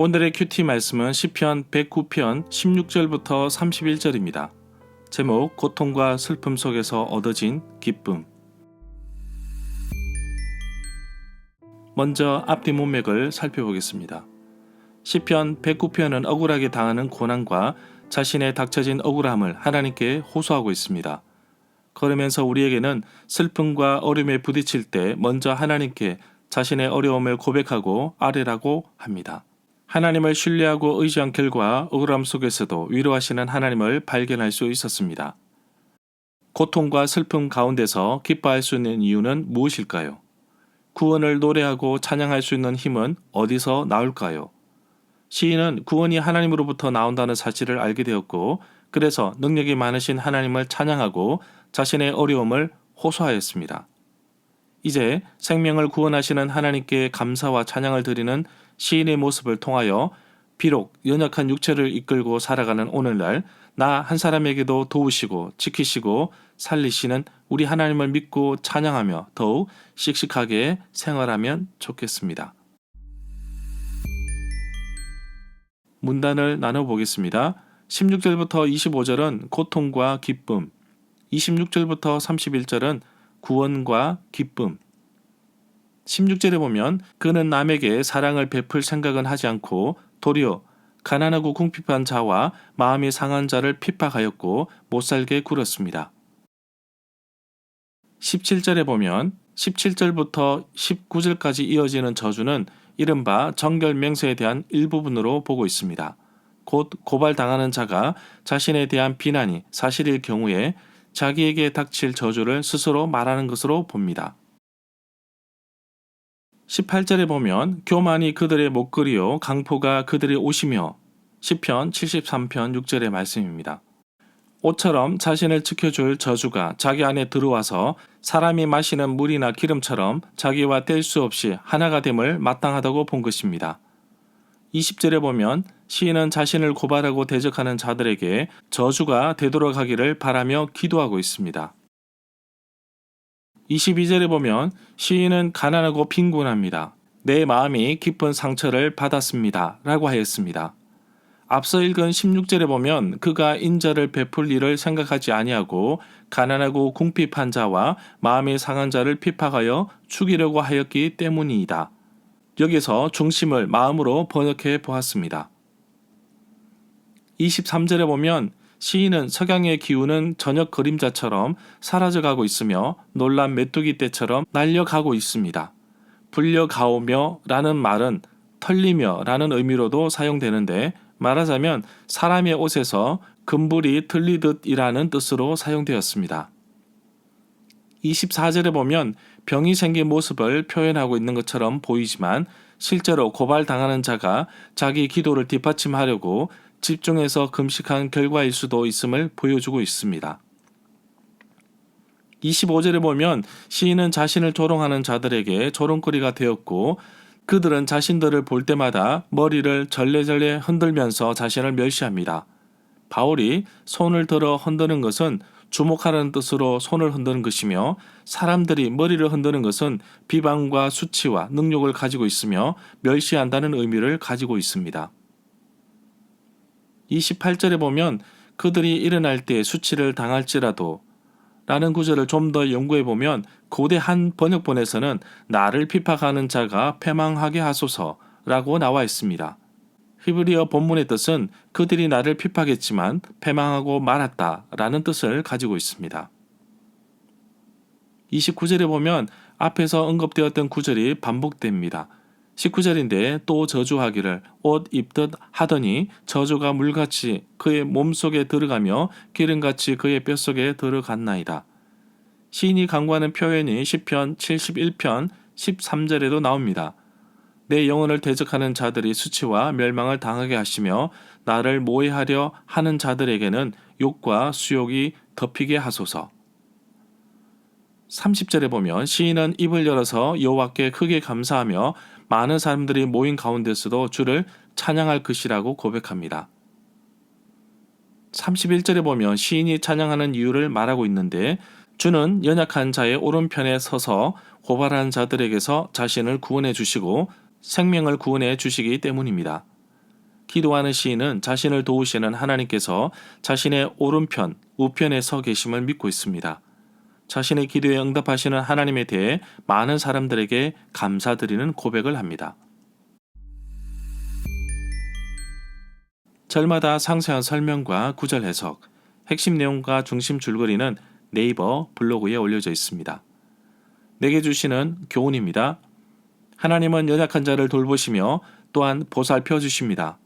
오늘의 큐티 말씀은 시편 109편 16절부터 31절입니다. 제목 고통과 슬픔 속에서 얻어진 기쁨. 먼저 앞뒤 문맥을 살펴보겠습니다. 시편 109편은 억울하게 당하는 고난과 자신의 닥쳐진 억울함을 하나님께 호소하고 있습니다. 그러면서 우리에게는 슬픔과 어려움에 부딪힐 때 먼저 하나님께 자신의 어려움을 고백하고 아뢰라고 합니다. 하나님을 신뢰하고 의지한 결과 억울함 속에서도 위로하시는 하나님을 발견할 수 있었습니다. 고통과 슬픔 가운데서 기뻐할 수 있는 이유는 무엇일까요? 구원을 노래하고 찬양할 수 있는 힘은 어디서 나올까요? 시인은 구원이 하나님으로부터 나온다는 사실을 알게 되었고, 그래서 능력이 많으신 하나님을 찬양하고 자신의 어려움을 호소하였습니다. 이제 생명을 구원하시는 하나님께 감사와 찬양을 드리는 시인의 모습을 통하여 비록 연약한 육체를 이끌고 살아가는 오늘날 나 한 사람에게도 도우시고 지키시고 살리시는 우리 하나님을 믿고 찬양하며 더욱 씩씩하게 생활하면 좋겠습니다. 문단을 나눠보겠습니다. 16절부터 25절은 고통과 기쁨, 26절부터 31절은 구원과 기쁨. 16절에 보면 그는 남에게 사랑을 베풀 생각은 하지 않고 도리어 가난하고 궁핍한 자와 마음이 상한 자를 핍박하였고 못살게 굴었습니다. 17절에 보면 17절부터 19절까지 이어지는 저주는 이른바 정결 맹세에 대한 일부분으로 보고 있습니다. 곧 고발당하는 자가 자신에 대한 비난이 사실일 경우에 자기에게 닥칠 저주를 스스로 말하는 것으로 봅니다. 18절에 보면 교만이 그들의 목걸이요 강포가 그들의 옷이며 시편 73편 6절의 말씀입니다. 옷처럼 자신을 지켜줄 저주가 자기 안에 들어와서 사람이 마시는 물이나 기름처럼 자기와 뗄 수 없이 하나가 됨을 마땅하다고 본 것입니다. 20절에 보면 시인은 자신을 고발하고 대적하는 자들에게 저주가 되돌아가기를 바라며 기도하고 있습니다. 22절에 보면 시인은 가난하고 빈곤합니다. 내 마음이 깊은 상처를 받았습니다. 라고 하였습니다. 앞서 읽은 16절에 보면 그가 인자를 베풀 일을 생각하지 아니하고 가난하고 궁핍한 자와 마음이 상한 자를 핍박하여 죽이려고 하였기 때문이다. 여기서 중심을 마음으로 번역해 보았습니다. 23절에 보면 시인은 석양의 기운은 저녁 그림자처럼 사라져가고 있으며 놀란 메뚜기 떼처럼 날려가고 있습니다. 불려가오며 라는 말은 털리며 라는 의미로도 사용되는데 말하자면 사람의 옷에서 금불이 틀리듯 이라는 뜻으로 사용되었습니다. 24절에 보면 병이 생긴 모습을 표현하고 있는 것처럼 보이지만 실제로 고발당하는 자가 자기 기도를 뒷받침하려고 집중해서 금식한 결과일 수도 있음을 보여주고 있습니다. 25절에 보면 시인은 자신을 조롱하는 자들에게 조롱거리가 되었고 그들은 자신들을 볼 때마다 머리를 절레절레 흔들면서 자신을 멸시합니다. 바울이 손을 들어 흔드는 것은 주목하라는 뜻으로 손을 흔드는 것이며 사람들이 머리를 흔드는 것은 비방과 수치와 능욕을 가지고 있으며 멸시한다는 의미를 가지고 있습니다. 28절에 보면 그들이 일어날 때 수치를 당할지라도 라는 구절을 좀 더 연구해 보면 고대 한 번역본에서는 나를 핍박하는 자가 패망하게 하소서라고 나와 있습니다. 히브리어 본문의 뜻은 그들이 나를 핍박했지만 패망하고 말았다 라는 뜻을 가지고 있습니다. 29절에 보면 앞에서 언급되었던 구절이 반복됩니다. 19절인데 또 저주하기를 옷 입듯 하더니 저주가 물같이 그의 몸속에 들어가며 기름같이 그의 뼛속에 들어갔나이다. 시인이 강구하는 표현이 시편 71편 13절에도 나옵니다. 내 영혼을 대적하는 자들이 수치와 멸망을 당하게 하시며 나를 모해하려 하는 자들에게는 욕과 수욕이 덮이게 하소서. 30절에 보면 시인은 입을 열어서 여호와께 크게 감사하며 많은 사람들이 모인 가운데서도 주를 찬양할 것이라고 고백합니다. 31절에 보면 시인이 찬양하는 이유를 말하고 있는데 주는 연약한 자의 오른편에 서서 고발하는 자들에게서 자신을 구원해 주시고 생명을 구원해 주시기 때문입니다. 기도하는 시인은 자신을 도우시는 하나님께서 자신의 오른편, 우편에 서 계심을 믿고 있습니다. 자신의 기도에 응답하시는 하나님에 대해 많은 사람들에게 감사드리는 고백을 합니다. 절마다 상세한 설명과 구절 해석, 핵심 내용과 중심 줄거리는 네이버 블로그에 올려져 있습니다. 내게 주시는 교훈입니다. 하나님은 연약한 자를 돌보시며 또한 보살펴 주십니다.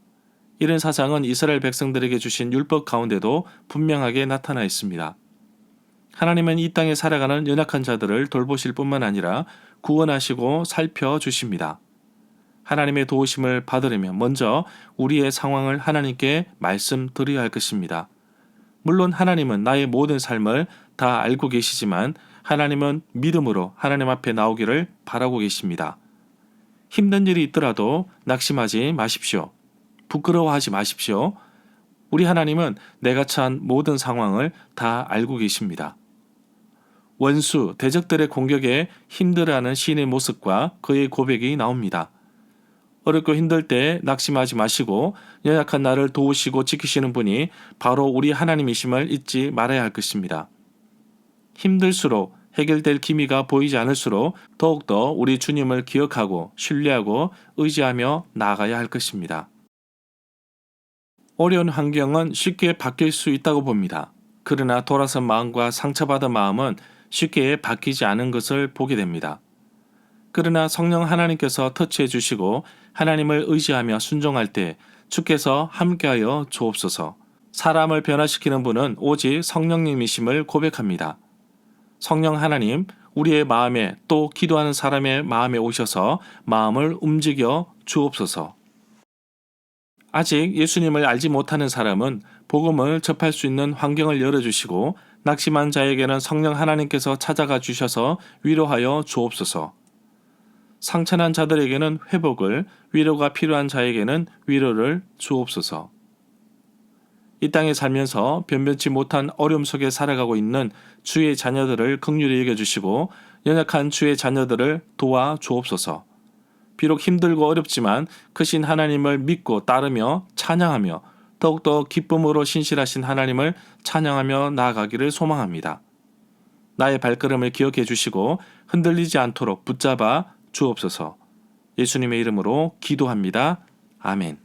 이런 사상은 이스라엘 백성들에게 주신 율법 가운데도 분명하게 나타나 있습니다. 하나님은 이 땅에 살아가는 연약한 자들을 돌보실 뿐만 아니라 구원하시고 살펴주십니다. 하나님의 도우심을 받으려면 먼저 우리의 상황을 하나님께 말씀드려야 할 것입니다. 물론 하나님은 나의 모든 삶을 다 알고 계시지만 하나님은 믿음으로 하나님 앞에 나오기를 바라고 계십니다. 힘든 일이 있더라도 낙심하지 마십시오. 부끄러워하지 마십시오. 우리 하나님은 내가 처한 모든 상황을 다 알고 계십니다. 원수, 대적들의 공격에 힘들어하는 시인의 모습과 그의 고백이 나옵니다. 어렵고 힘들 때 낙심하지 마시고 연약한 나를 도우시고 지키시는 분이 바로 우리 하나님이심을 잊지 말아야 할 것입니다. 힘들수록 해결될 기미가 보이지 않을수록 더욱더 우리 주님을 기억하고 신뢰하고 의지하며 나아가야 할 것입니다. 어려운 환경은 쉽게 바뀔 수 있다고 봅니다. 그러나 돌아선 마음과 상처받은 마음은 쉽게 바뀌지 않은 것을 보게 됩니다. 그러나 성령 하나님께서 터치해 주시고 하나님을 의지하며 순종할 때 주께서 함께하여 주옵소서. 사람을 변화시키는 분은 오직 성령님이심을 고백합니다. 성령 하나님, 우리의 마음에 또 기도하는 사람의 마음에 오셔서 마음을 움직여 주옵소서. 아직 예수님을 알지 못하는 사람은 복음을 접할 수 있는 환경을 열어주시고 낙심한 자에게는 성령 하나님께서 찾아가 주셔서 위로하여 주옵소서. 상처난 자들에게는 회복을, 위로가 필요한 자에게는 위로를 주옵소서. 이 땅에 살면서 변변치 못한 어려움 속에 살아가고 있는 주의 자녀들을 긍휼히 여겨주시고 연약한 주의 자녀들을 도와 주옵소서. 비록 힘들고 어렵지만 크신 하나님을 믿고 따르며 찬양하며 더욱더 기쁨으로 신실하신 하나님을 찬양하며 나아가기를 소망합니다. 나의 발걸음을 기억해 주시고 흔들리지 않도록 붙잡아 주옵소서. 예수님의 이름으로 기도합니다. 아멘.